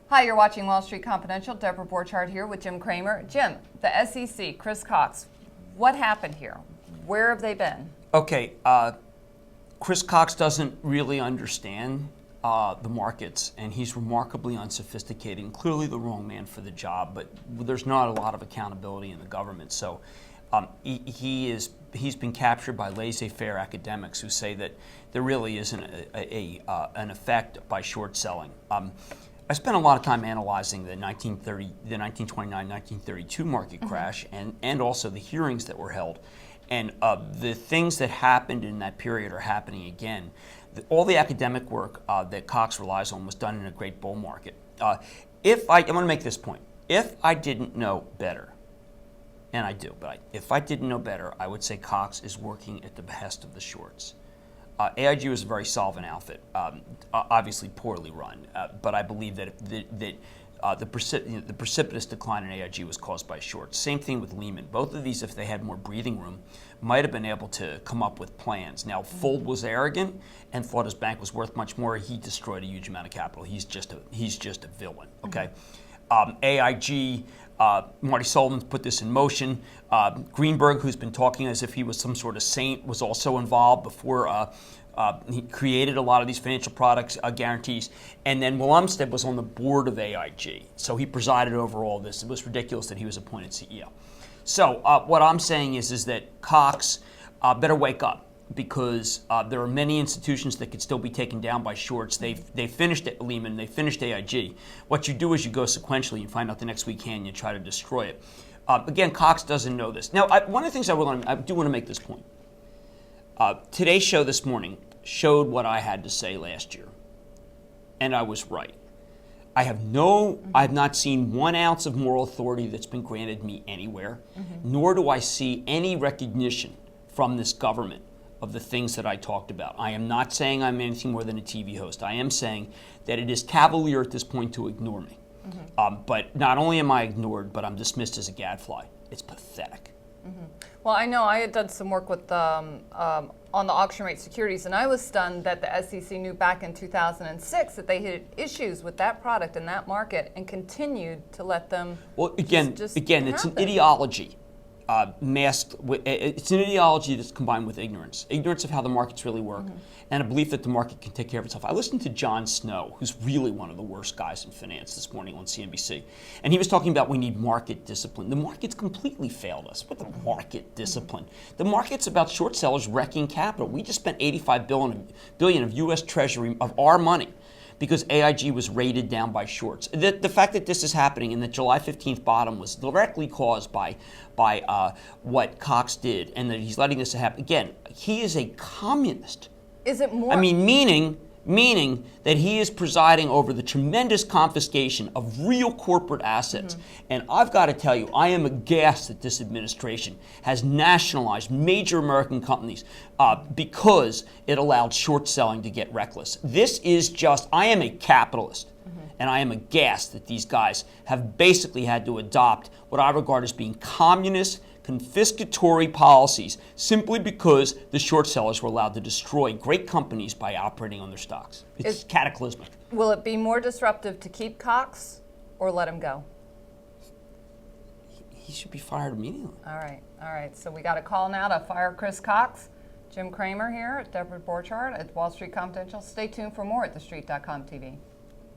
Hi, you're watching Wall Street Confidential. Deborah Borchardt here with Jim Cramer. Jim, the SEC, Chris Cox, what happened here? Where have they been? Okay, Chris Cox doesn't really understand the markets, and he's remarkably unsophisticated and clearly the wrong man for the job, but there's not a lot of accountability in the government. So he's been captured by laissez-faire academics who say that there really isn't an effect by short selling. I spent a lot of time analyzing the 1929-1932 market crash and also the hearings that were held. And the things that happened in that period are happening again. All the academic work that Cox relies on was done in a great bull market. I'm going to make this point. If I didn't know better, and I do, but if I didn't know better, I would say Cox is working at the behest of the shorts. AIG was a very solvent outfit, obviously poorly run, but I believe that the precipitous decline in AIG was caused by shorts. Same thing with Lehman. Both of these, if they had more breathing room, might have been able to come up with plans. Now, Fold was arrogant and thought his bank was worth much more. He destroyed a huge amount of capital. He's just a villain. Okay, AIG. Marty Sullivan's put this in motion. Greenberg, who's been talking as if he was some sort of saint, was also involved before he created a lot of these financial products guarantees. And then Will Umstead was on the board of AIG. So he presided over all this. It was ridiculous that he was appointed CEO. So what I'm saying is that Cox better wake up, because there are many institutions that could still be taken down by shorts. They finished at Lehman, they finished AIG. What you do is you go sequentially, you find out the next week and you try to destroy it. Again, Cox doesn't know this. Now, one of the things I do want to make this point. Today's show this morning showed what I had to say last year, and I was right. I have not seen 1 ounce of moral authority that's been granted me anywhere, nor do I see any recognition from this government of the things that I talked about. I am not saying I'm anything more than a TV host. I am saying that it is cavalier at this point to ignore me. But not only am I ignored, but I'm dismissed as a gadfly. It's pathetic. Well, I know I had done some work with on the auction rate securities, and I was stunned that the SEC knew back in 2006 that they had issues with that product in that market and continued to let them. Well, again, it's an ideology. Masked. It's an ideology that's combined with ignorance of how the markets really work, and a belief that the market can take care of itself. I listened to Jon Snow, who's really one of the worst guys in finance, this morning on CNBC, and he was talking about we need market discipline. The market's completely failed us. What the market discipline? The market's about short sellers wrecking capital. We just spent $85 billion of U.S. Treasury of our money, because AIG was rated down by shorts. The fact that this is happening and that July 15th bottom was directly caused by what Cox did, and that he's letting this happen. Again, he is a communist. Is it more? I mean, meaning that he is presiding over the tremendous confiscation of real corporate assets. And I've got to tell you, I am aghast that this administration has nationalized major American companies because it allowed short selling to get reckless. This is just, I am a capitalist. And I am aghast that these guys have basically had to adopt what I regard as being communist, confiscatory policies simply because the short sellers were allowed to destroy great companies by operating on their stocks. It's cataclysmic. Will it be more disruptive to keep Cox or let him go? He should be fired immediately. All right. So we got a call now to fire Chris Cox. Jim Cramer here at Deborah Borchardt at Wall Street Confidential. Stay tuned for more at TheStreet.com TV.